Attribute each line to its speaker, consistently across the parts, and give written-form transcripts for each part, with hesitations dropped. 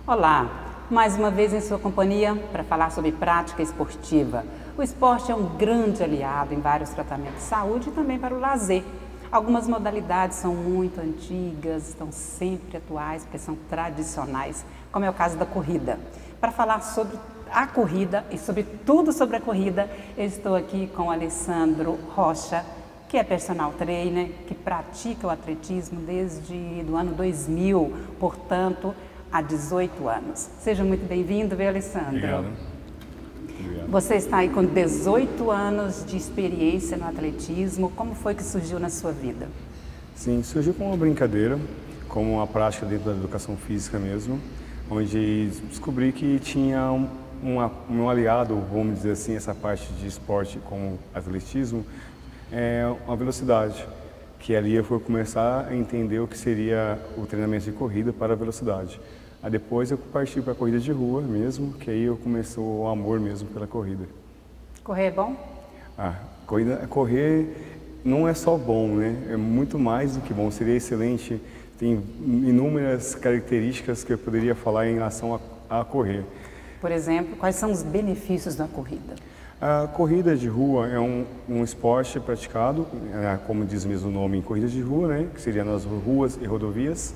Speaker 1: Olá, mais uma vez em sua companhia para falar sobre prática esportiva. O esporte é um grande aliado em vários tratamentos de saúde e também para o lazer. Algumas modalidades são muito antigas, estão sempre atuais, porque são tradicionais, como é o caso da corrida. Para falar sobre a corrida e sobre tudo sobre a corrida, eu estou aqui com o Alessandro Rocha, que é personal trainer, que pratica o atletismo desde o ano 2000, portanto, há 18 anos. Seja muito bem-vindo, viu, Alessandro?
Speaker 2: Obrigado. Obrigado.
Speaker 1: Você está aí com 18 anos de experiência no atletismo. Como foi que surgiu na sua vida?
Speaker 2: Sim, surgiu como uma brincadeira, como uma prática dentro da educação física mesmo, onde descobri que tinha um aliado, vamos dizer assim, essa parte de esporte como atletismo, é uma velocidade, que ali eu fui começar a entender o que seria o treinamento de corrida para a velocidade. Aí depois eu parti para a corrida de rua mesmo, que aí eu começou o amor mesmo pela corrida.
Speaker 1: Correr é bom?
Speaker 2: Correr não é só bom, né? É muito mais do que bom, seria excelente. Tem inúmeras características que eu poderia falar em relação a correr.
Speaker 1: Por exemplo, quais são os benefícios da corrida?
Speaker 2: A corrida de rua é um esporte praticado, como diz mesmo o nome, em corrida de rua, né? Que seria nas ruas e rodovias.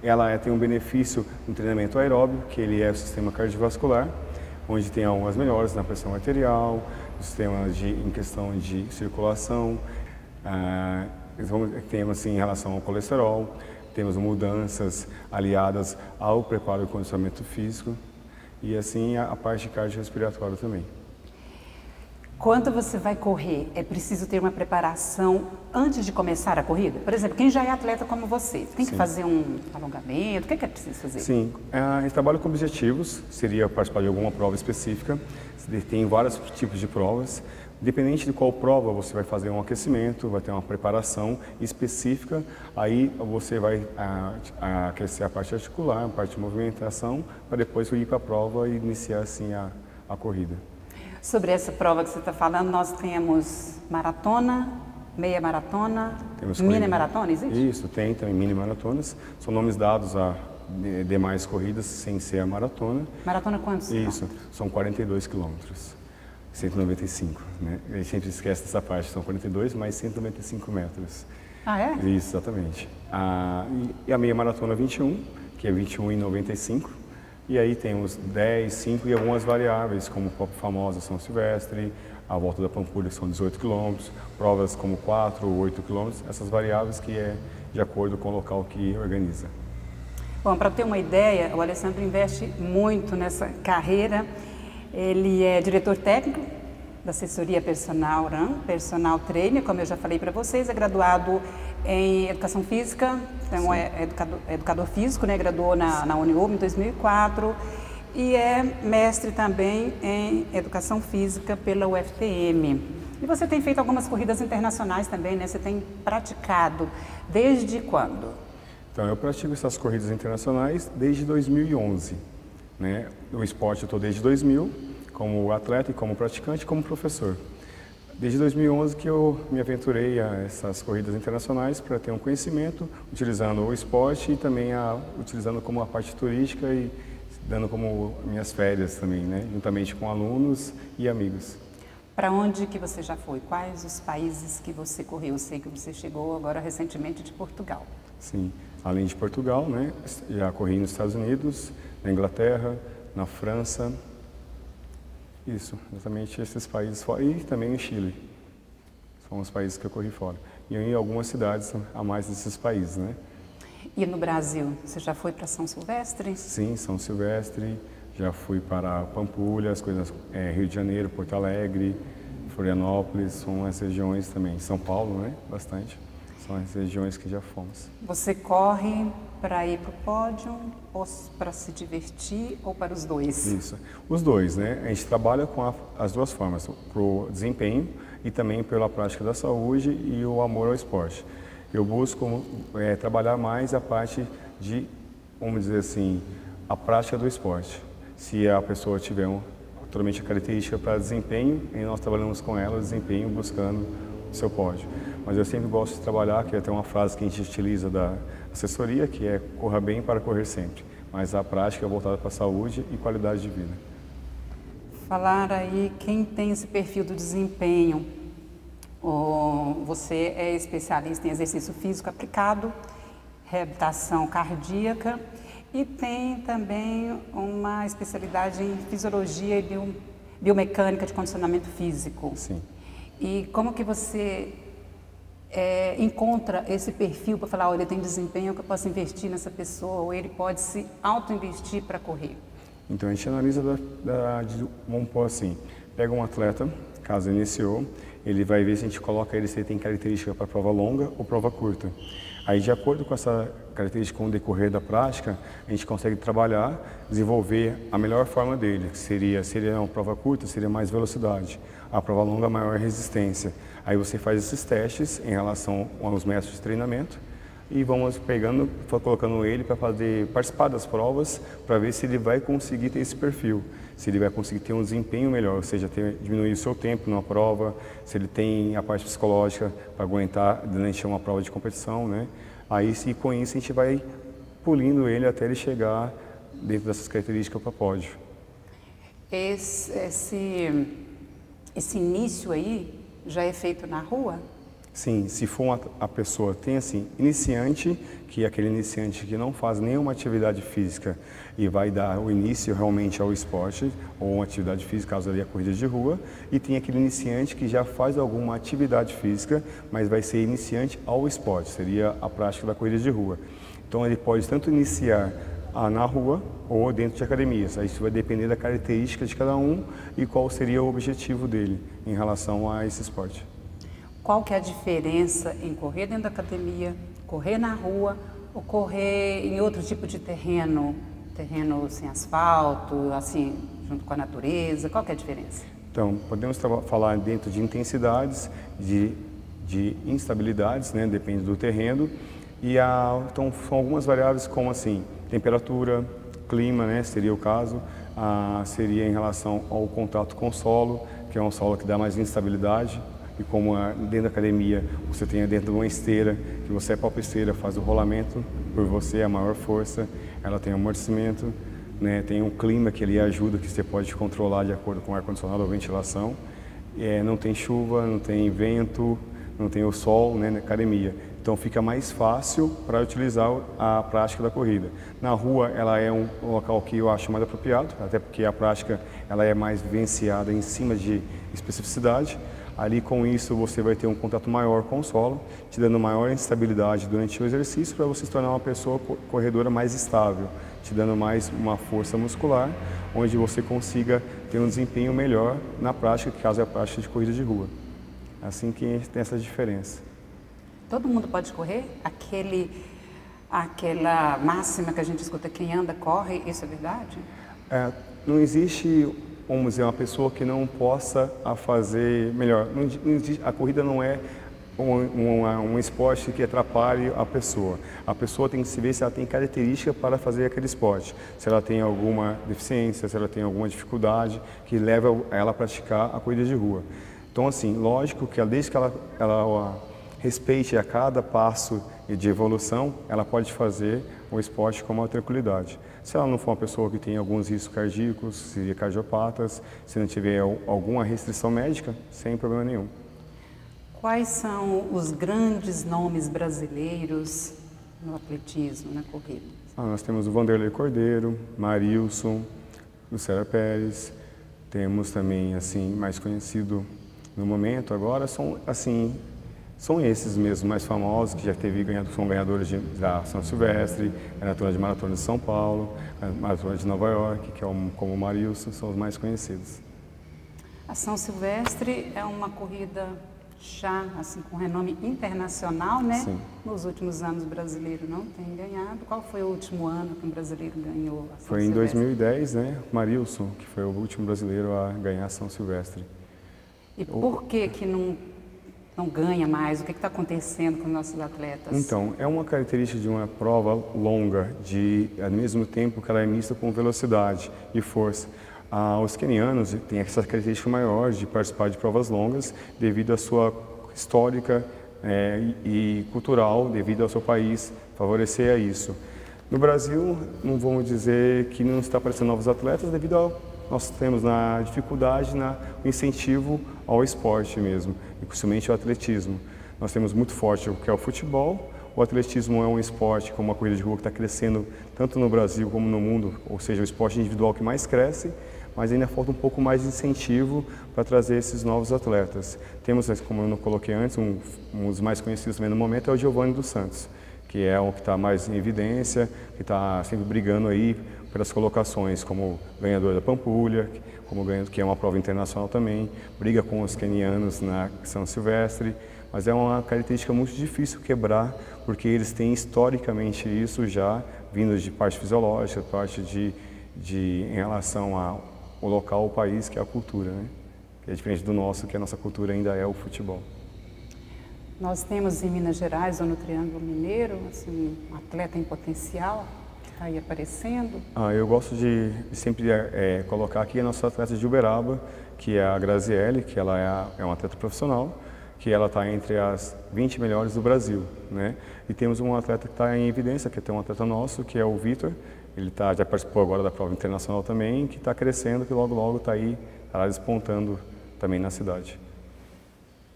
Speaker 2: Ela tem um benefício no treinamento aeróbio, que ele é o sistema cardiovascular, onde tem algumas melhoras na pressão arterial, sistema em questão de circulação, temos assim, em relação ao colesterol, temos mudanças aliadas ao preparo e condicionamento físico e assim a parte cardiorrespiratória também.
Speaker 1: Quando você vai correr, é preciso ter uma preparação antes de começar a corrida? Por exemplo, quem já é atleta como você, tem que fazer um alongamento? O que é preciso fazer?
Speaker 2: Sim, a gente trabalha com objetivos, seria participar de alguma prova específica, tem vários tipos de provas. Independente de qual prova, você vai fazer um aquecimento, vai ter uma preparação específica, aí você vai aquecer a parte articular, a parte de movimentação, para depois ir para a prova e iniciar assim a corrida.
Speaker 1: Sobre essa prova que você está falando, nós temos maratona, meia maratona, mini maratona, existe?
Speaker 2: Isso, tem também mini maratonas. São nomes dados a demais corridas sem ser a maratona.
Speaker 1: Maratona quantos?
Speaker 2: Isso, são 42 quilômetros, 195, né? A gente sempre esquece dessa parte, são 42 mais 195 metros.
Speaker 1: Ah, é?
Speaker 2: Isso, exatamente. E a meia maratona 21, que é 21,95. E aí temos 10, 5 e algumas variáveis, como a famosa São Silvestre, a volta da Pampulha, que são 18 quilômetros, provas como 4 ou 8 quilômetros, essas variáveis que é de acordo com o local que organiza.
Speaker 1: Bom, para ter uma ideia, o Alessandro investe muito nessa carreira. Ele é diretor técnico da assessoria personal personal trainer, como eu já falei para vocês, é graduado em educação física, então é educador físico, né? Graduou na Uniub em 2004 e é mestre também em educação física pela UFTM. E você tem feito algumas corridas internacionais também, né? Você tem praticado desde quando?
Speaker 2: Então, eu pratico essas corridas internacionais desde 2011, né? No esporte eu estou desde 2000, como atleta e como praticante e como professor. Desde 2011 que eu me aventurei a essas corridas internacionais para ter um conhecimento, utilizando o esporte e também utilizando como a parte turística e dando como minhas férias também, né? Juntamente com alunos e amigos.
Speaker 1: Para onde que você já foi? Quais os países que você correu? Eu sei que você chegou agora recentemente de Portugal.
Speaker 2: Sim, além de Portugal, né? Já corri nos Estados Unidos, na Inglaterra, na França. Isso, exatamente esses países fora. E também no Chile. São os países que eu corri fora. E em algumas cidades a mais desses países, né?
Speaker 1: E no Brasil, você já foi para São Silvestre?
Speaker 2: Sim, São Silvestre. Já fui para Pampulha, as coisas, Rio de Janeiro, Porto Alegre, Florianópolis, são as regiões também. São Paulo, né? Bastante. São as regiões que já fomos.
Speaker 1: Você corre para ir para o pódio, ou para se divertir, ou para os dois?
Speaker 2: Isso, os dois, né? A gente trabalha com as duas formas, para o desempenho e também pela prática da saúde e o amor ao esporte. Eu busco trabalhar mais a parte de, vamos dizer assim, a prática do esporte. Se a pessoa tiver totalmente a característica para desempenho, e nós trabalhamos com ela, desempenho, buscando o seu pódio. Mas eu sempre gosto de trabalhar, que é até uma frase que a gente utiliza da assessoria, que é corra bem para correr sempre. mas a prática é voltada para a saúde e qualidade de vida.
Speaker 1: Falar aí quem tem esse perfil do desempenho. Você é especialista em exercício físico aplicado, reabilitação cardíaca e tem também uma especialidade em fisiologia e biomecânica de condicionamento físico.
Speaker 2: Sim.
Speaker 1: E como que você encontra esse perfil para falar, olha, ele tem desempenho que eu posso investir nessa pessoa, ou ele pode se auto-investir para correr?
Speaker 2: Então a gente analisa, vamos pôr assim, pega um atleta, caso iniciou, ele vai ver se a gente coloca ele se ele tem característica para prova longa ou prova curta. Aí, de acordo com essa característica com o decorrer da prática, a gente consegue trabalhar, desenvolver a melhor forma dele, que seria, se ele é uma prova curta, seria mais velocidade, a prova longa, maior resistência. Aí você faz esses testes em relação aos métodos de treinamento e vamos pegando, colocando ele para participar das provas, para ver se ele vai conseguir ter esse perfil, se ele vai conseguir ter um desempenho melhor, ou seja, diminuir o seu tempo numa prova, se ele tem a parte psicológica para aguentar durante uma prova de competição, né? Aí, com isso, a gente vai pulindo ele até ele chegar dentro dessas características para pódio.
Speaker 1: Esse início aí já é feito na rua?
Speaker 2: Sim, se for a pessoa tem assim, iniciante, que é aquele iniciante que não faz nenhuma atividade física e vai dar o início realmente ao esporte ou uma atividade física, caso ali a corrida de rua, e tem aquele iniciante que já faz alguma atividade física, mas vai ser iniciante ao esporte, seria a prática da corrida de rua. Então ele pode tanto iniciar na rua ou dentro de academias. Aí isso vai depender da característica de cada um e qual seria o objetivo dele em relação a esse esporte.
Speaker 1: Qual que é a diferença em correr dentro da academia, correr na rua ou correr em outro tipo de terreno sem asfalto, assim, junto com a natureza? Qual que é a diferença?
Speaker 2: Então, podemos falar dentro de intensidades, de instabilidades, né? Depende do terreno. E então, são algumas variáveis como assim, temperatura, clima, né? Seria o caso, seria em relação ao contato com o solo, que é um solo que dá mais instabilidade. E como dentro da academia você tem dentro de uma esteira, que você própria esteira faz o rolamento por você, a maior força, ela tem amortecimento, né? Tem um clima que ele ajuda, que você pode controlar de acordo com o ar-condicionado ou ventilação. Não tem chuva, não tem vento, não tem o sol, né, na academia. Então fica mais fácil para utilizar a prática da corrida. Na rua ela é um local que eu acho mais apropriado, até porque a prática ela é mais vivenciada em cima de especificidade. Ali com isso você vai ter um contato maior com o solo, te dando maior estabilidade durante o exercício para você se tornar uma pessoa corredora mais estável, te dando mais uma força muscular, onde você consiga ter um desempenho melhor na prática, caso é a prática de corrida de rua. Assim que tem essa diferença.
Speaker 1: Todo mundo pode correr? Aquela máxima que a gente escuta, quem anda corre, isso é verdade?
Speaker 2: Não existe, vamos dizer, uma pessoa que não possa fazer melhor. Não existe, a corrida não é um esporte que atrapalhe a pessoa. A pessoa tem que se ver se ela tem característica para fazer aquele esporte. Se ela tem alguma deficiência, se ela tem alguma dificuldade que leva ela a praticar a corrida de rua. Então, assim, lógico que desde que ela respeite a cada passo de evolução, ela pode fazer o esporte com maior tranquilidade. Se ela não for uma pessoa que tem alguns riscos cardíacos, seria cardiopatas, se não tiver alguma restrição médica, sem problema nenhum.
Speaker 1: Quais são os grandes nomes brasileiros no atletismo, na corrida?
Speaker 2: Nós temos o Vanderlei Cordeiro, Marilson, Lucélia Pérez, temos também, assim, mais conhecido no momento agora, são esses mesmo mais famosos, que já são ganhadores da São Silvestre, ganhadora de Maratona de São Paulo, Maratona de Nova York, que é como o Marilson, são os mais conhecidos.
Speaker 1: A São Silvestre é uma corrida já assim, com renome internacional, né?
Speaker 2: Sim.
Speaker 1: Nos últimos anos o brasileiro não tem ganhado. Qual foi o último ano que um brasileiro ganhou a São
Speaker 2: Foi em
Speaker 1: Silvestre?
Speaker 2: 2010, né? Marilson, que foi o último brasileiro a ganhar a São Silvestre.
Speaker 1: E por que não ganha mais? O que está acontecendo com os nossos atletas?
Speaker 2: Então, é uma característica de uma prova longa, ao mesmo tempo que ela é mista com velocidade e força. Os quenianos têm essa característica maior de participar de provas longas devido à sua histórica e cultural, devido ao seu país favorecer a isso. No Brasil, não vamos dizer que não está aparecendo novos atletas devido ao nós temos na dificuldade, no incentivo ao esporte mesmo, e principalmente ao atletismo. Nós temos muito forte o que é o futebol. O atletismo é um esporte como a corrida de rua que está crescendo tanto no Brasil como no mundo, ou seja, o esporte individual que mais cresce, mas ainda falta um pouco mais de incentivo para trazer esses novos atletas. Temos, como eu não coloquei antes, um dos mais conhecidos também no momento é o Giovanni dos Santos, que é o que está mais em evidência, que está sempre brigando aí pelas colocações como ganhador da Pampulha, que é uma prova internacional também, briga com os quenianos na São Silvestre, mas é uma característica muito difícil quebrar, porque eles têm historicamente isso já vindo de parte fisiológica, parte em relação ao local, ao país, que é a cultura, né? Que é diferente do nosso, que a nossa cultura ainda é o futebol.
Speaker 1: Nós temos em Minas Gerais ou no Triângulo Mineiro, assim, um atleta em potencial que está aí aparecendo.
Speaker 2: Eu gosto de sempre colocar aqui a nossa atleta de Uberaba, que é a Graziele, que ela é uma atleta profissional, que ela está entre as 20 melhores do Brasil, né? E temos um atleta que está em evidência, que é um atleta nosso, que é o Vitor. Ele já participou agora da prova internacional também, que está crescendo, que logo está aí, estará despontando também na cidade.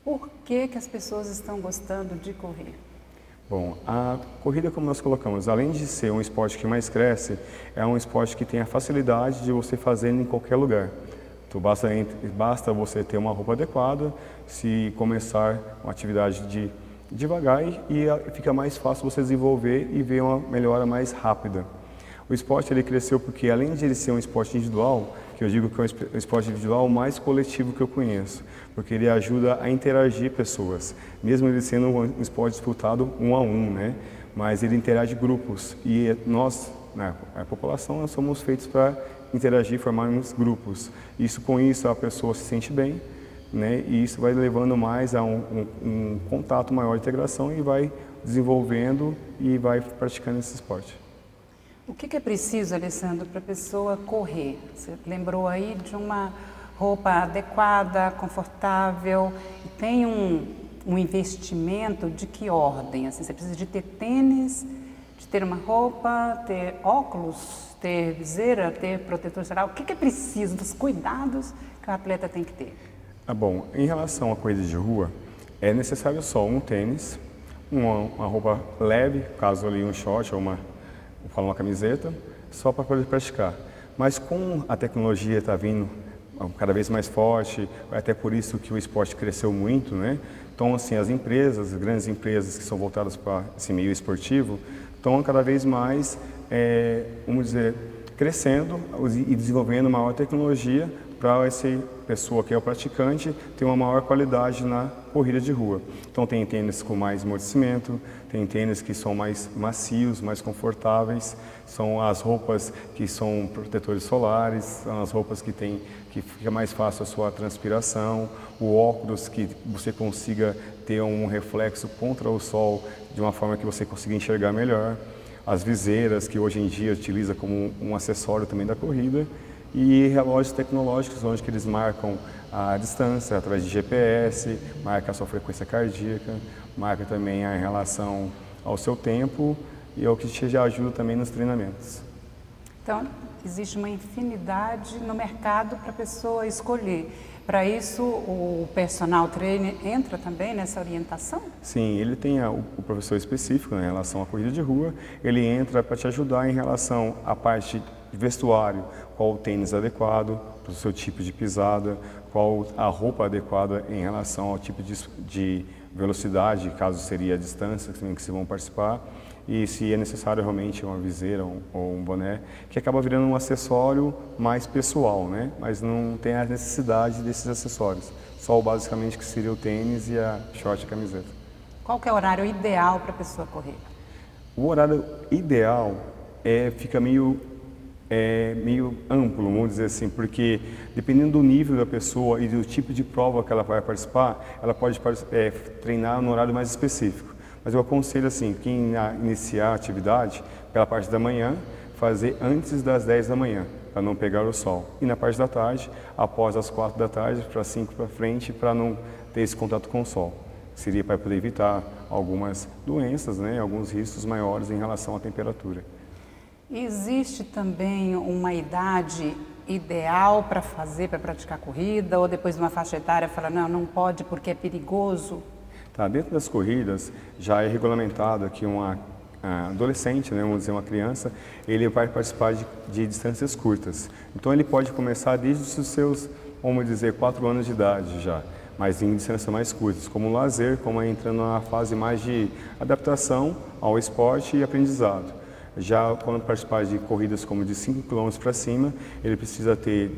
Speaker 1: Por que as pessoas estão gostando de correr?
Speaker 2: Bom, a corrida, como nós colocamos, além de ser um esporte que mais cresce, é um esporte que tem a facilidade de você fazer em qualquer lugar. Então, basta você ter uma roupa adequada, se começar uma atividade devagar e fica mais fácil você desenvolver e ver uma melhora mais rápida. O esporte ele cresceu porque, além de ele ser um esporte individual, que eu digo que é o esporte individual mais coletivo que eu conheço, porque ele ajuda a interagir pessoas, mesmo ele sendo um esporte disputado 1 a 1, né? Mas ele interage grupos e nós, né, a população, nós somos feitos para interagir, formarmos grupos. Com isso a pessoa se sente bem, né? E isso vai levando mais a um contato maior de integração e vai desenvolvendo e vai praticando esse esporte.
Speaker 1: O que é preciso, Alessandro, para a pessoa correr? Você lembrou aí de uma roupa adequada, confortável, e tem um investimento de que ordem? Assim, você precisa de ter tênis, de ter uma roupa, ter óculos, ter viseira, ter protetor solar. O que é preciso dos cuidados que o atleta tem que ter?
Speaker 2: Bom, em relação à corrida de rua, é necessário só um tênis, uma roupa leve, caso ali um short ou uma camiseta, só para poder praticar. Mas com a tecnologia está vindo cada vez mais forte, até por isso que o esporte cresceu muito, né? Então, assim, as grandes empresas que são voltadas para esse meio esportivo, estão cada vez mais, vamos dizer, crescendo e desenvolvendo maior tecnologia para essa pessoa que é o praticante ter uma maior qualidade na corrida de rua. Então tem tênis com mais amortecimento, tem tênis que são mais macios, mais confortáveis, são as roupas que são protetores solares, são as roupas que fica mais fácil a sua transpiração, o óculos que você consiga ter um reflexo contra o sol de uma forma que você consiga enxergar melhor, as viseiras que hoje em dia utiliza como um acessório também da corrida, e relógios tecnológicos, onde que eles marcam a distância através de GPS, marca a sua frequência cardíaca, marca também em relação ao seu tempo e é o que te já ajuda também nos treinamentos.
Speaker 1: Então, existe uma infinidade no mercado para a pessoa escolher. Para isso, o personal trainer entra também nessa orientação?
Speaker 2: Sim, ele tem o professor específico, né, em relação à corrida de rua, ele entra para te ajudar em relação à parte de vestuário, qual o tênis adequado para o seu tipo de pisada, qual a roupa adequada em relação ao tipo de velocidade, caso seria a distância que vocês vão participar, e se é necessário realmente uma viseira ou um boné, que acaba virando um acessório mais pessoal, né? Mas não tem a necessidade desses acessórios, só basicamente que seria o tênis e a short e a camiseta.
Speaker 1: Qual que é o horário ideal para a pessoa correr?
Speaker 2: O horário ideal fica meio amplo, vamos dizer assim, porque dependendo do nível da pessoa e do tipo de prova que ela vai participar, ela pode treinar no horário mais específico. Mas eu aconselho assim, quem iniciar a atividade, pela parte da manhã, fazer antes das 10 da manhã, para não pegar o sol. E na parte da tarde, após as 4 da tarde, para 5 para frente, para não ter esse contato com o sol. Seria para poder evitar algumas doenças, né, alguns riscos maiores em relação à temperatura.
Speaker 1: Existe também uma idade ideal para praticar corrida, ou depois de uma faixa etária fala, não, não pode porque é perigoso?
Speaker 2: Tá, dentro das corridas já é regulamentado que uma adolescente, né, vamos dizer uma criança, ele vai participar de distâncias curtas. Então ele pode começar desde os seus, vamos dizer, 4 anos de idade já, mas em distâncias mais curtas, como lazer, como entrando na fase mais de adaptação ao esporte e aprendizado. Já quando participar de corridas como de 5 km para cima, ele precisa ter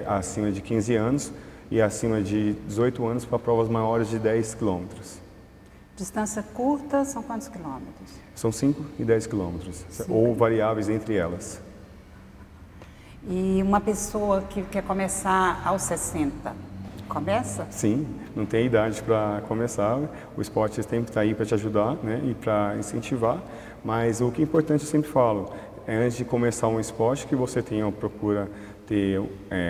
Speaker 2: acima de 15 anos e acima de 18 anos para provas maiores de 10 km.
Speaker 1: Distância curta são quantos quilômetros?
Speaker 2: São 5 e 10 quilômetros, ou variáveis entre elas.
Speaker 1: E uma pessoa que quer começar aos 60, começa?
Speaker 2: Sim, não tem idade para começar, o esporte sempre está aí para te ajudar, né, e para incentivar, mas o que é importante, eu sempre falo, é antes de começar um esporte que você procura ter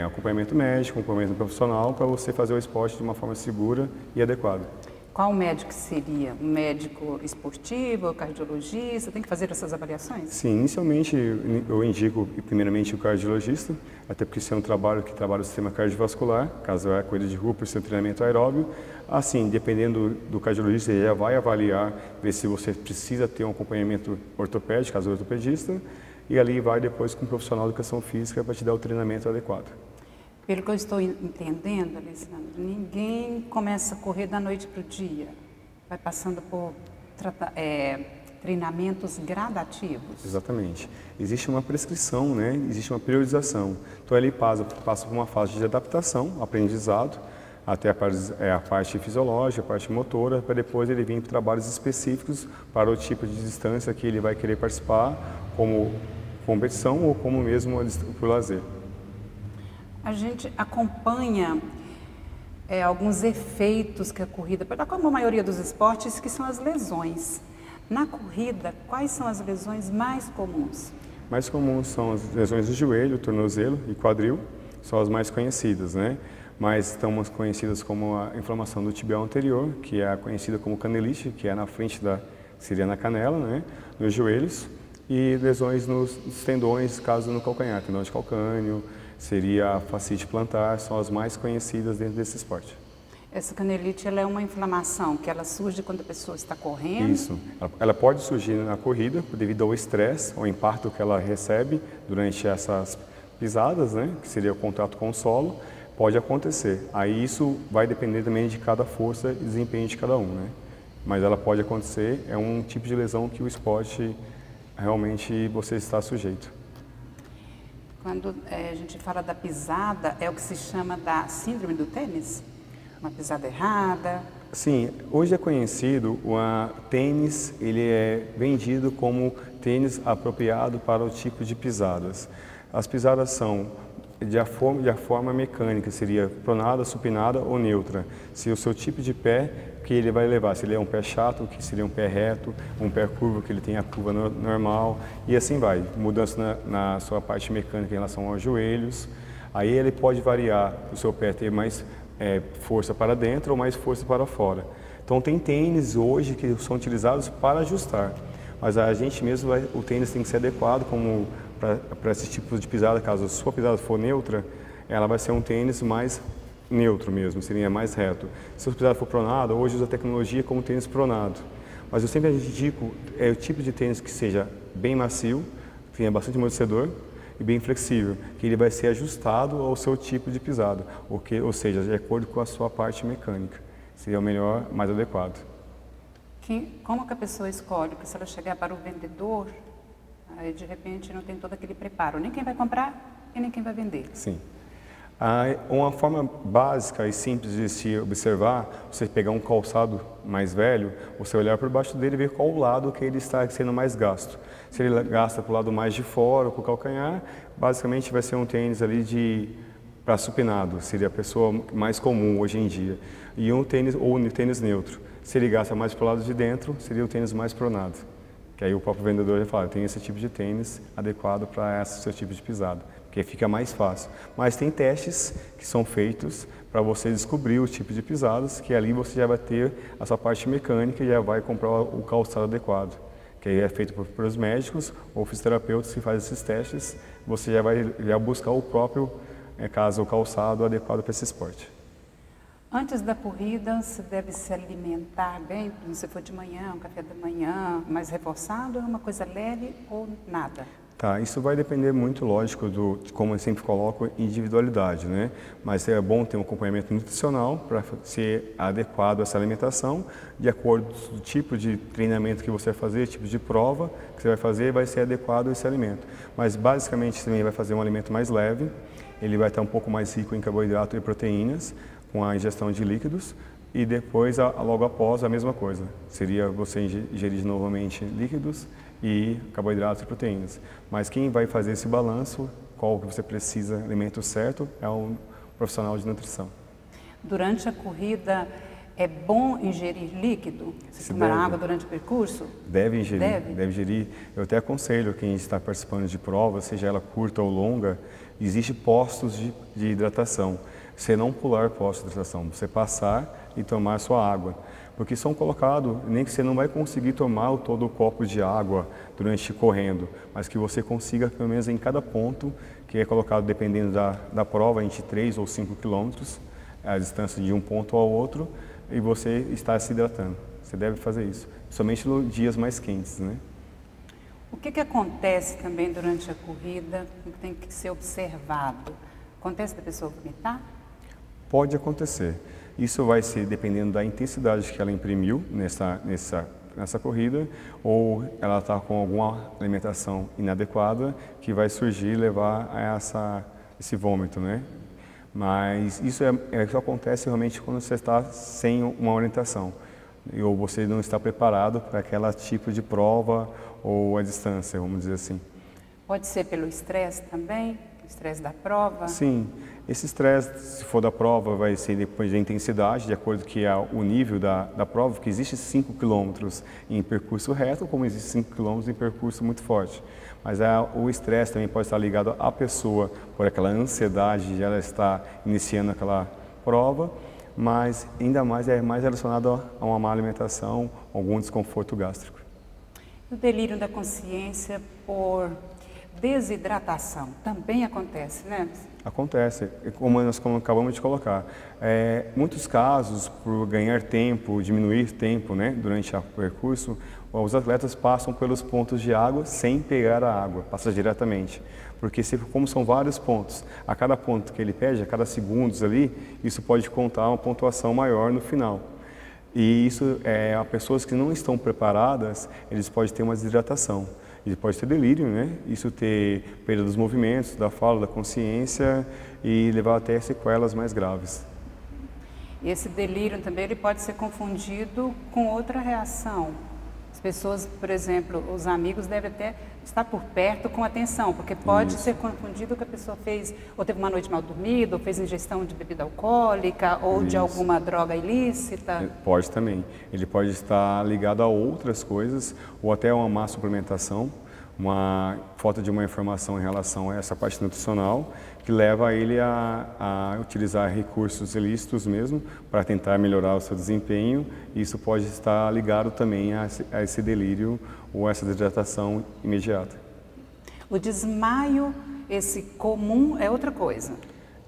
Speaker 2: acompanhamento médico, acompanhamento profissional para você fazer o esporte de uma forma segura e adequada.
Speaker 1: Qual médico seria? Um médico esportivo, cardiologista? Tem que fazer essas avaliações?
Speaker 2: Sim, inicialmente eu indico primeiramente o cardiologista, até porque isso é um trabalho que trabalha o sistema cardiovascular, caso é corrida de rua, por seu treinamento aeróbio. Assim, dependendo do cardiologista, ele já vai avaliar, ver se você precisa ter um acompanhamento ortopédico, caso ortopedista, e ali vai depois com um profissional de educação física para te dar o treinamento adequado.
Speaker 1: Pelo que eu estou entendendo, Alessandro, ninguém começa a correr da noite para o dia. Vai passando por treinamentos gradativos.
Speaker 2: Exatamente. Existe uma prescrição, né? Existe uma priorização. Então ele passa por uma fase de adaptação, aprendizado, até a parte fisiológica, a parte motora, para depois ele vir para trabalhos específicos para o tipo de distância que ele vai querer participar, como competição ou como mesmo por lazer.
Speaker 1: A gente acompanha alguns efeitos que a corrida, como a maioria dos esportes, que são as lesões. Na corrida, quais são as lesões mais comuns?
Speaker 2: Mais comuns são as lesões do joelho, tornozelo e quadril, são as mais conhecidas, né? Mas estão conhecidas como a inflamação do tibial anterior, que é conhecida como canelite, que é na frente seria na canela, né? Nos joelhos, e lesões nos tendões, caso no calcanhar, tendão de calcâneo, seria a fascite plantar, são as mais conhecidas dentro desse esporte.
Speaker 1: Essa canelite ela é uma inflamação que ela surge quando a pessoa está correndo?
Speaker 2: Isso. Ela pode surgir na corrida devido ao estresse, ao impacto que ela recebe durante essas pisadas, né, que seria o contato com o solo, pode acontecer. Aí isso vai depender também de cada força e desempenho de cada um, né? Mas ela pode acontecer, é um tipo de lesão que o esporte realmente você está sujeito.
Speaker 1: Quando a gente fala da pisada, é o que se chama da síndrome do tênis? Uma pisada errada?
Speaker 2: Sim, hoje é conhecido o tênis, ele é vendido como tênis apropriado para o tipo de pisadas. As pisadas são de forma mecânica, seria pronada, supinada ou neutra. Se o seu tipo de pé que ele vai levar, se ele é um pé chato, que seria um pé reto, um pé curvo, que ele tem a curva normal, e assim vai. Mudança na sua parte mecânica em relação aos joelhos. Aí ele pode variar, o seu pé ter mais força para dentro ou mais força para fora. Então tem tênis hoje que são utilizados para ajustar, mas a gente mesmo, o tênis tem que ser adequado como para esse tipo de pisada. Caso a sua pisada for neutra, ela vai ser um tênis mais neutro mesmo, seria mais reto. Se a pisada for pronada, hoje usa a tecnologia como tênis pronado. Mas eu sempre indico o tipo de tênis que seja bem macio, que tenha bastante amortecedor e bem flexível, que ele vai ser ajustado ao seu tipo de pisada, ou seja, de acordo com a sua parte mecânica. Seria o melhor, mais adequado.
Speaker 1: Como que a pessoa escolhe? Porque se ela chegar para o vendedor, aí de repente não tem todo aquele preparo, nem quem vai comprar e nem quem vai vender.
Speaker 2: Sim. Uma forma básica e simples de se observar, você pegar um calçado mais velho, você olhar por baixo dele e ver qual o lado que ele está sendo mais gasto. Se ele gasta para o lado mais de fora, para o calcanhar, basicamente vai ser um tênis ali para supinado, seria a pessoa mais comum hoje em dia. E um tênis neutro. Se ele gasta mais para o lado de dentro, seria o tênis mais pronado. Que aí o próprio vendedor já fala, tem esse tipo de tênis adequado para esse seu tipo de pisada, porque fica mais fácil. Mas tem testes que são feitos para você descobrir o tipo de pisadas, que ali você já vai ter a sua parte mecânica e já vai comprar o calçado adequado. que é feito por os médicos ou fisioterapeutas que fazem esses testes. Você já vai buscar o próprio, caso o calçado adequado para esse esporte.
Speaker 1: Antes da corrida, você deve se alimentar bem? Se for de manhã, um café da manhã mais reforçado, é uma coisa leve ou nada?
Speaker 2: Tá, isso vai depender muito, lógico, de como eu sempre coloco, individualidade, né? Mas é bom ter um acompanhamento nutricional para ser adequado a essa alimentação, de acordo com o tipo de treinamento que você vai fazer, tipo de prova que você vai fazer, vai ser adequado a esse alimento. Mas basicamente você também vai fazer um alimento mais leve, ele vai estar um pouco mais rico em carboidrato e proteínas, com a ingestão de líquidos, e depois, logo após, a mesma coisa. Seria você ingerir novamente líquidos e carboidratos e proteínas. Mas quem vai fazer esse balanço, qual que você precisa, alimento certo, é um profissional de nutrição.
Speaker 1: Durante a corrida, é bom ingerir líquido? Se tomar água durante o percurso?
Speaker 2: Deve ingerir, deve ingerir. Eu até aconselho quem está participando de prova, seja ela curta ou longa, existe postos de hidratação. Você não pular postos de hidratação, você passar e tomar sua água. Porque são colocados, nem que você não vai conseguir tomar todo o copo de água durante correndo, mas que você consiga, pelo menos em cada ponto, que é colocado dependendo da prova, entre 3 ou 5 quilômetros, a distância de um ponto ao outro, e você está se hidratando. Você deve fazer isso, somente nos dias mais quentes, né?
Speaker 1: O que acontece também durante a corrida que tem que ser observado? Acontece da pessoa vomitar?
Speaker 2: Pode acontecer. Isso vai ser dependendo da intensidade que ela imprimiu nessa corrida, ou ela está com alguma alimentação inadequada que vai surgir e levar a esse vômito, né? Mas isso isso acontece realmente quando você está sem uma orientação, ou você não está preparado para aquele tipo de prova ou a distância, vamos dizer assim.
Speaker 1: Pode ser pelo estresse também? Estresse da prova?
Speaker 2: Sim, esse estresse, se for da prova, vai ser depois da intensidade, de acordo com o nível da prova, porque existe 5 km em percurso reto, como existe 5 km em percurso muito forte. Mas o estresse também pode estar ligado à pessoa, por aquela ansiedade de ela estar iniciando aquela prova, mas ainda mais é mais relacionado a uma má alimentação, algum desconforto gástrico.
Speaker 1: O delírio da consciência por desidratação também acontece, né?
Speaker 2: Acontece, como nós acabamos de colocar. Muitos casos, por ganhar tempo, diminuir tempo, né, durante o percurso, os atletas passam pelos pontos de água sem pegar a água, passa diretamente. Porque como são vários pontos, a cada ponto que ele pede, a cada segundos ali, isso pode contar uma pontuação maior no final. E isso, a pessoas que não estão preparadas, eles podem ter uma desidratação. Ele pode ter delírio, né? Isso ter perda dos movimentos, da fala, da consciência e levar até sequelas mais graves.
Speaker 1: E esse delírio também ele pode ser confundido com outra reação. As pessoas, por exemplo, os amigos devem até estar por perto com atenção, porque pode ser confundido que a pessoa fez, ou teve uma noite mal dormida, ou fez ingestão de bebida alcoólica, ou de alguma droga ilícita.
Speaker 2: Pode também. Ele pode estar ligado a outras coisas, ou até a uma má suplementação, uma falta de uma informação em relação a essa parte nutricional, que leva ele a utilizar recursos ilícitos mesmo, para tentar melhorar o seu desempenho. Isso pode estar ligado também a esse delírio ou essa desidratação imediata.
Speaker 1: O desmaio, esse comum, é outra coisa.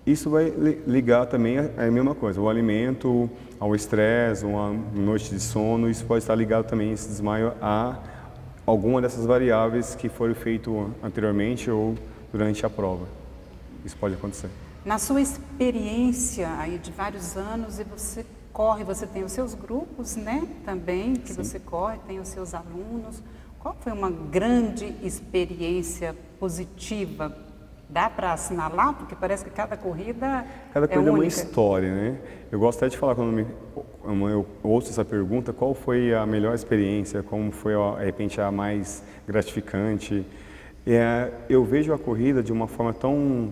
Speaker 2: Isso vai ligar também a mesma coisa, o alimento, ao estresse, uma noite de sono, isso pode estar ligado também, esse desmaio, a alguma dessas variáveis que foram feitas anteriormente ou durante a prova. Isso pode acontecer.
Speaker 1: Na sua experiência aí de vários anos, e você corre, você tem os seus grupos, né, também, que Sim. Você corre, tem os seus alunos. Qual foi uma grande experiência positiva? Dá para assinalar? Porque parece que cada corrida é
Speaker 2: uma história, né? Eu gosto até de falar, quando eu ouço essa pergunta, qual foi a melhor experiência, como foi, de repente, a mais gratificante. Eu vejo a corrida de uma forma tão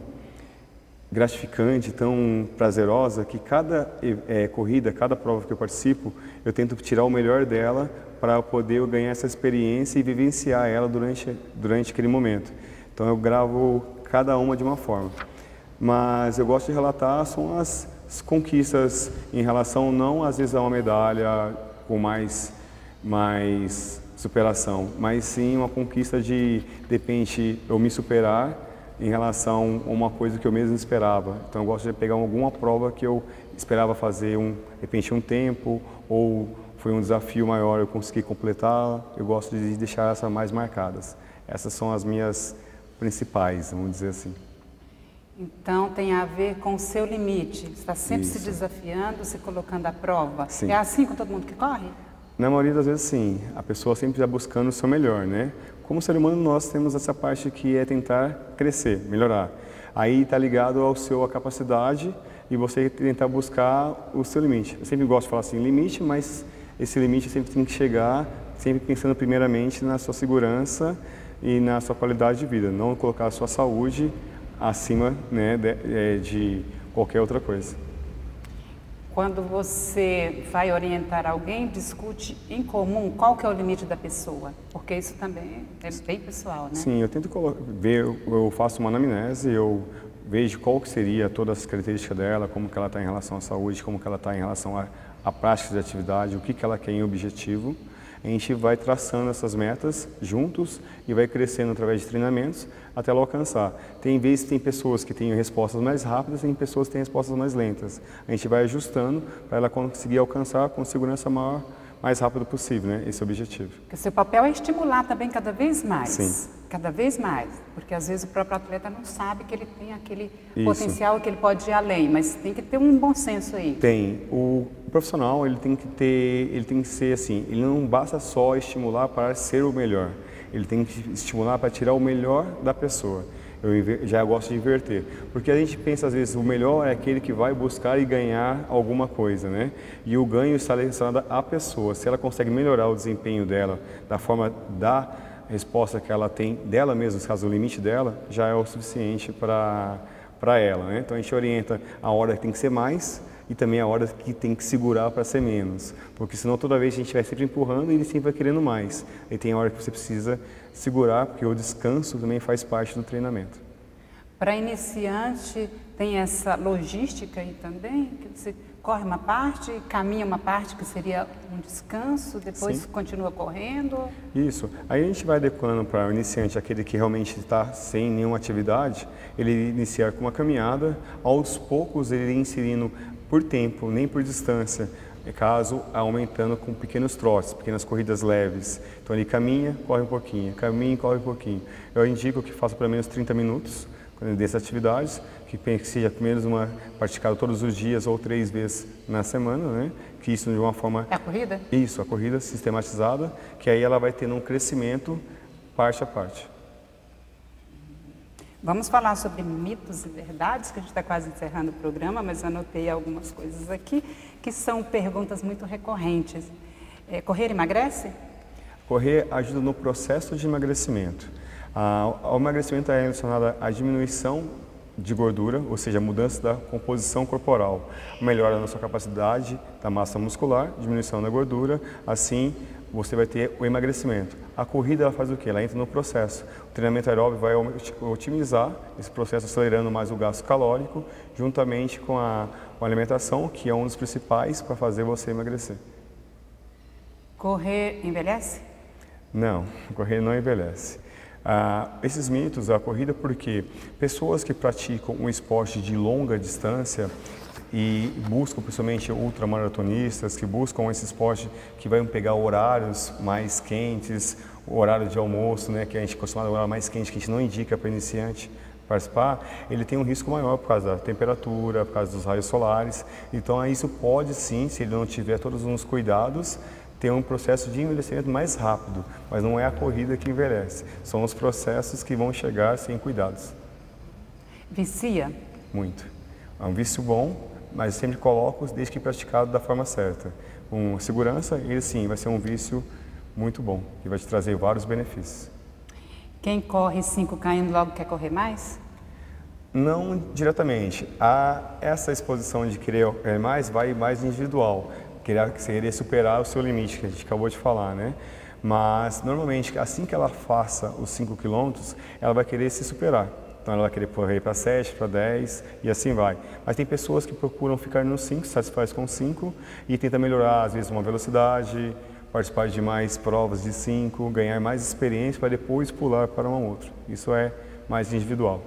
Speaker 2: gratificante, tão prazerosa, que cada corrida, cada prova que eu participo, eu tento tirar o melhor dela para poder ganhar essa experiência e vivenciar ela durante aquele momento. Então eu gravo cada uma de uma forma. Mas eu gosto de relatar são as conquistas em relação, não às vezes a uma medalha com mais superação, mas sim uma conquista de repente, eu me superar em relação a uma coisa que eu mesmo esperava. Então eu gosto de pegar alguma prova que eu esperava fazer, de repente, um tempo, ou foi um desafio maior, eu consegui completá-la. Eu gosto de deixar essas mais marcadas. Essas são as minhas principais, vamos dizer assim.
Speaker 1: Então tem a ver com o seu limite, você está sempre
Speaker 2: Isso.
Speaker 1: se desafiando, se colocando à prova.
Speaker 2: Sim.
Speaker 1: É assim com todo mundo que corre?
Speaker 2: Na maioria das vezes, sim. A pessoa sempre está buscando o seu melhor, né? Como ser humano, nós temos essa parte que é tentar crescer, melhorar. Aí está ligado à capacidade e você tentar buscar o seu limite. Eu sempre gosto de falar assim, limite, mas esse limite sempre tem que chegar, sempre pensando primeiramente na sua segurança e na sua qualidade de vida. Não colocar a sua saúde acima, né, de qualquer outra coisa.
Speaker 1: Quando você vai orientar alguém, discute em comum qual que é o limite da pessoa, porque isso também é bem pessoal, né?
Speaker 2: Sim, eu tento ver, eu faço uma anamnese, eu vejo qual que seria todas as características dela, como que ela está em relação à saúde, como que ela está em relação à prática de atividade, o que que ela quer em objetivo. A gente vai traçando essas metas juntos e vai crescendo através de treinamentos até ela alcançar. Tem vezes que tem pessoas que têm respostas mais rápidas e tem pessoas que têm respostas mais lentas. A gente vai ajustando para ela conseguir alcançar com segurança maior, mais rápido possível, né? Esse é o objetivo.
Speaker 1: Porque seu papel é estimular também cada vez mais.
Speaker 2: Sim.
Speaker 1: Cada vez mais. Porque às vezes o próprio atleta não sabe que ele tem aquele
Speaker 2: Isso.
Speaker 1: potencial, que ele pode ir além, mas tem que ter um bom senso aí.
Speaker 2: Tem. O profissional, ele tem que ser assim, ele não basta só estimular para ser o melhor. Ele tem que estimular para tirar o melhor da pessoa. Eu já gosto de inverter, porque a gente pensa às vezes o melhor é aquele que vai buscar e ganhar alguma coisa, né? E o ganho está relacionado à pessoa. Se ela consegue melhorar o desempenho dela da forma da resposta que ela tem dela mesma, no caso o limite dela, já é o suficiente para ela, né? Então a gente orienta a hora que tem que ser mais e também a hora que tem que segurar para ser menos, porque senão toda vez a gente vai sempre empurrando e ele sempre vai querendo mais. E tem a hora que você precisa segurar, porque o descanso também faz parte do treinamento.
Speaker 1: Para iniciante, tem essa logística aí também, que você corre uma parte, caminha uma parte que seria um descanso, depois
Speaker 2: Sim.
Speaker 1: continua correndo.
Speaker 2: Isso. Aí a gente vai adequando para o iniciante, aquele que realmente está sem nenhuma atividade, ele iniciar com uma caminhada, aos poucos ele ir inserindo por tempo, nem por distância, caso aumentando com pequenos trotes, pequenas corridas leves. Então ele caminha, corre um pouquinho, caminha, corre um pouquinho. Eu indico que faça pelo menos 30 minutos dessas atividades, que seja pelo menos praticado todos os dias ou 3 vezes na semana, né? Que isso de uma forma...
Speaker 1: É a corrida?
Speaker 2: Isso, a corrida sistematizada, que aí ela vai tendo um crescimento parte a parte.
Speaker 1: Vamos falar sobre mitos e verdades, que a gente está quase encerrando o programa, mas eu anotei algumas coisas aqui, que são perguntas muito recorrentes. Correr emagrece?
Speaker 2: Correr ajuda no processo de emagrecimento. O emagrecimento é relacionado à diminuição de gordura, ou seja, a mudança da composição corporal, melhora na sua capacidade da massa muscular, diminuição da gordura, assim você vai ter o emagrecimento. A corrida ela faz o quê? Ela entra no processo. O treinamento aeróbico vai otimizar esse processo, acelerando mais o gasto calórico, juntamente com a alimentação, que é um dos principais para fazer você emagrecer.
Speaker 1: Correr envelhece?
Speaker 2: Não, correr não envelhece. Esses mitos, a corrida, porque pessoas que praticam um esporte de longa distância e buscam, principalmente ultramaratonistas, que buscam esse esporte que vai pegar horários mais quentes, o horário de almoço, né, que a gente costuma dar um horário mais quente, que a gente não indica para iniciante participar, ele tem um risco maior por causa da temperatura, por causa dos raios solares. Então isso pode sim, se ele não tiver todos os cuidados, ter um processo de envelhecimento mais rápido, mas não é a corrida que envelhece, são os processos que vão chegar sem cuidados.
Speaker 1: Vicia?
Speaker 2: Muito. É um vício bom, mas sempre coloco desde que praticado da forma certa. Com segurança, ele sim vai ser um vício muito bom, que vai te trazer vários benefícios.
Speaker 1: Quem corre 5 km logo quer correr mais?
Speaker 2: Não diretamente. Essa exposição de querer mais vai mais individual. Querer superar o seu limite, que a gente acabou de falar, né? Mas, normalmente, assim que ela faça os 5 km, ela vai querer se superar. Então, ela vai querer correr para 7, para 10 e assim vai. Mas tem pessoas que procuram ficar nos 5, se satisfaz com 5 e tenta melhorar, às vezes, uma velocidade, participar de mais provas de 5, ganhar mais experiência para depois pular para uma outra. Isso é mais individual.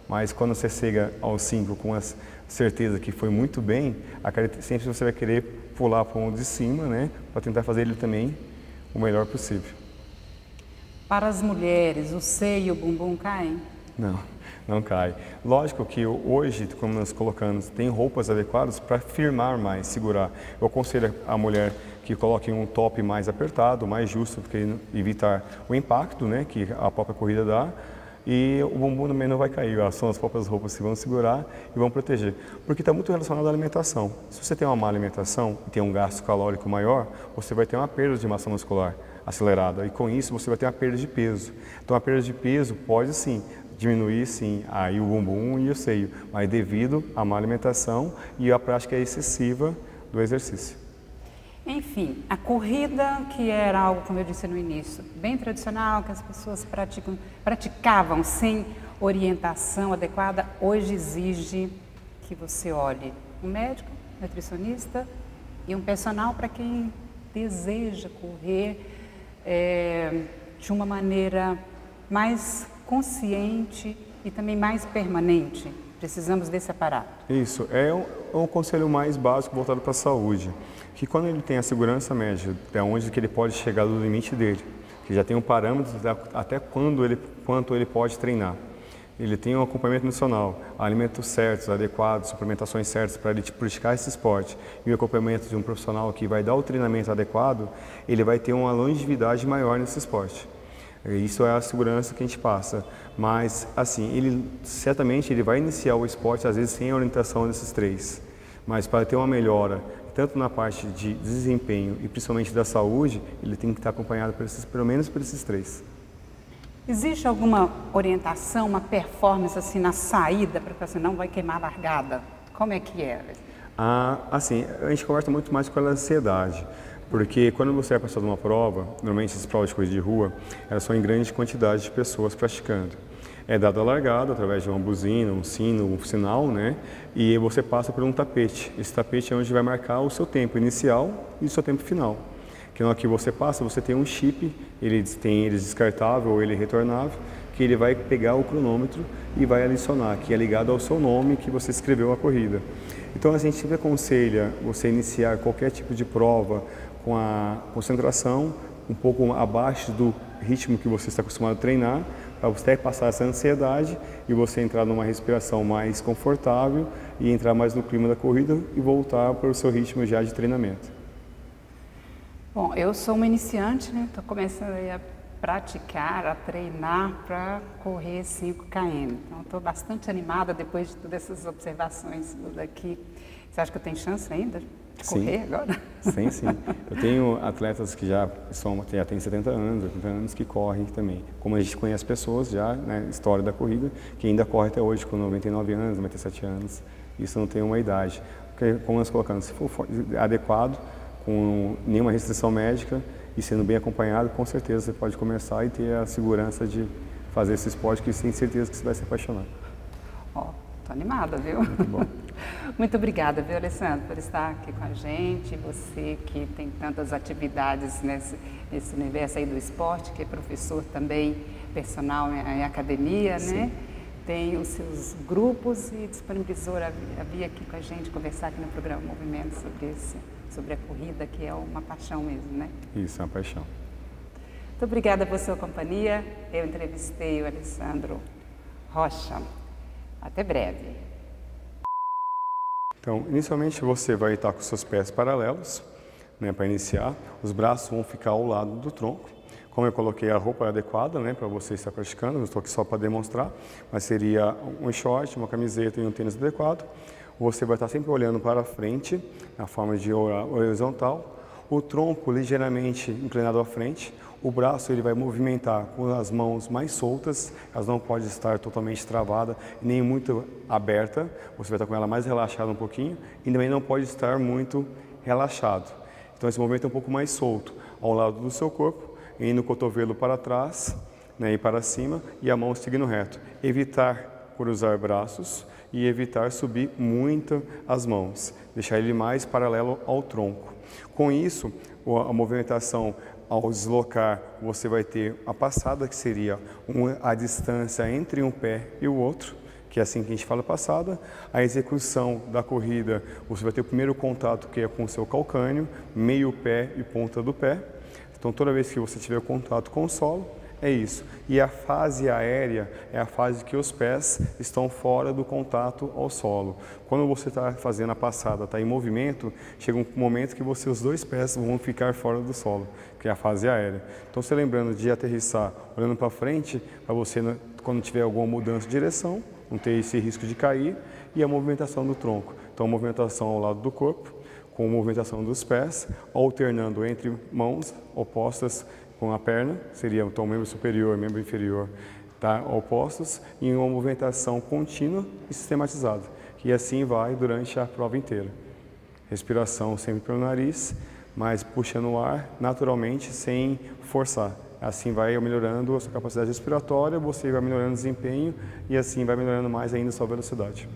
Speaker 2: Mas quando você chega aos 5 com a certeza que foi muito bem, sempre você vai querer pular para um de cima, né, para tentar fazer ele também o melhor possível.
Speaker 1: Para as mulheres, o seio e o bumbum caem?
Speaker 2: Não, não cai. Lógico que hoje, como nós colocamos, tem roupas adequadas para firmar mais, segurar. Eu aconselho a mulher que coloque um top mais apertado, mais justo, porque evitar o impacto, né, que a própria corrida dá. E o bumbum também não vai cair, são as próprias roupas que vão segurar e vão proteger. Porque está muito relacionado à alimentação. Se você tem uma má alimentação e tem um gasto calórico maior, você vai ter uma perda de massa muscular acelerada. E com isso você vai ter uma perda de peso. Então a perda de peso pode sim diminuir sim aí o bumbum e o seio, mas devido à má alimentação e à prática excessiva do exercício.
Speaker 1: Enfim, a corrida, que era algo, como eu disse no início, bem tradicional, que as pessoas praticavam sem orientação adequada, hoje exige que você olhe um médico, nutricionista e um personal para quem deseja correr de uma maneira mais consciente e também mais permanente. Precisamos desse aparato.
Speaker 2: Isso, é um conselho mais básico voltado para a saúde, que quando ele tem a segurança médica, é onde que ele pode chegar do limite dele, que já tem um parâmetro até quanto ele pode treinar. Ele tem um acompanhamento nutricional, alimentos certos, adequados, suplementações certas para ele praticar esse esporte e o acompanhamento de um profissional que vai dar o treinamento adequado, ele vai ter uma longevidade maior nesse esporte. Isso é a segurança que a gente passa, mas assim, ele certamente vai iniciar o esporte às vezes sem a orientação desses três, mas para ter uma melhora tanto na parte de desempenho e principalmente da saúde, ele tem que estar acompanhado pelo menos por esses três.
Speaker 1: Existe alguma orientação, uma performance assim na saída para que você não vai queimar a largada? Como é que é?
Speaker 2: Assim, a gente conversa muito mais com a ansiedade. Porque quando você vai passar de uma prova, normalmente essas provas de corrida de rua, elas são em grande quantidade de pessoas praticando. É dada a largada através de uma buzina, um sino, um sinal, né? E você passa por um tapete. Esse tapete é onde vai marcar o seu tempo inicial e o seu tempo final. Que na hora que você passa, você tem um chip, ele descartável ou ele retornável, que ele vai pegar o cronômetro e vai adicionar, que é ligado ao seu nome que você escreveu a corrida. Então a gente sempre aconselha você iniciar qualquer tipo de prova com a concentração um pouco abaixo do ritmo que você está acostumado a treinar, para você passar essa ansiedade e você entrar numa respiração mais confortável e entrar mais no clima da corrida e voltar para o seu ritmo já de treinamento.
Speaker 1: Bom, eu sou uma iniciante, né? Estou começando a praticar, a treinar para correr 5 km. Então, estou bastante animada depois de todas essas observações daqui. Você acha que eu tenho chance ainda de correr agora?
Speaker 2: Sim, sim. Eu tenho atletas que já têm 70 anos, 80 anos que correm também. Como a gente conhece pessoas já, né, história da corrida, que ainda corre até hoje com 99 anos, 97 anos. Isso não tem uma idade. Porque, como nós colocamos, se for adequado, com nenhuma restrição médica e sendo bem acompanhado, com certeza você pode começar e ter a segurança de fazer esse esporte que tem certeza que você vai se apaixonar.
Speaker 1: Tô animada, viu?
Speaker 2: Muito bom.
Speaker 1: Muito obrigada, viu, Alessandro, por estar aqui com a gente. Você que tem tantas atividades nesse universo aí do esporte, que é professor também, personal em academia, sim, né? Tem os seus grupos e disponibilizou a vir aqui com a gente, conversar aqui no programa Movimento sobre a corrida, que é uma paixão mesmo, né?
Speaker 2: Isso, é uma paixão.
Speaker 1: Muito obrigada por sua companhia. Eu entrevistei o Alessandro Rocha. Até breve.
Speaker 2: Então, inicialmente você vai estar com seus pés paralelos, né, para iniciar. Os braços vão ficar ao lado do tronco. Como eu coloquei a roupa adequada, né, para você estar praticando, eu estou aqui só para demonstrar, mas seria um short, uma camiseta e um tênis adequado. Você vai estar sempre olhando para frente, na forma de horizontal, o tronco ligeiramente inclinado à frente, o braço ele vai movimentar com as mãos mais soltas, elas não podem estar totalmente travadas, nem muito aberta, você vai estar com ela mais relaxada um pouquinho, e também não pode estar muito relaxado. Então esse movimento é um pouco mais solto, ao lado do seu corpo, indo o cotovelo para trás, né, e para cima, e a mão seguindo reto. Evitar cruzar braços e evitar subir muito as mãos, deixar ele mais paralelo ao tronco. Com isso, a movimentação ao deslocar, você vai ter a passada, que seria a distância entre um pé e o outro, que é assim que a gente fala passada. A execução da corrida, você vai ter o primeiro contato, que é com o seu calcânio, meio pé e ponta do pé. Então, toda vez que você tiver contato com o solo, é isso. E a fase aérea é a fase que os pés estão fora do contato ao solo. Quando você está fazendo a passada, está em movimento, chega um momento que os dois pés vão ficar fora do solo, que é a fase aérea. Então, você lembrando de aterrissar olhando para frente, para você, quando tiver alguma mudança de direção, não ter esse risco de cair, e a movimentação do tronco. Então, a movimentação ao lado do corpo, com a movimentação dos pés, alternando entre mãos opostas com a perna, seria então membro superior, membro inferior, tá, opostos, em uma movimentação contínua e sistematizada. E assim vai durante a prova inteira. Respiração sempre pelo nariz, mas puxando o ar naturalmente, sem forçar. Assim vai melhorando a sua capacidade respiratória, você vai melhorando o desempenho e assim vai melhorando mais ainda a sua velocidade.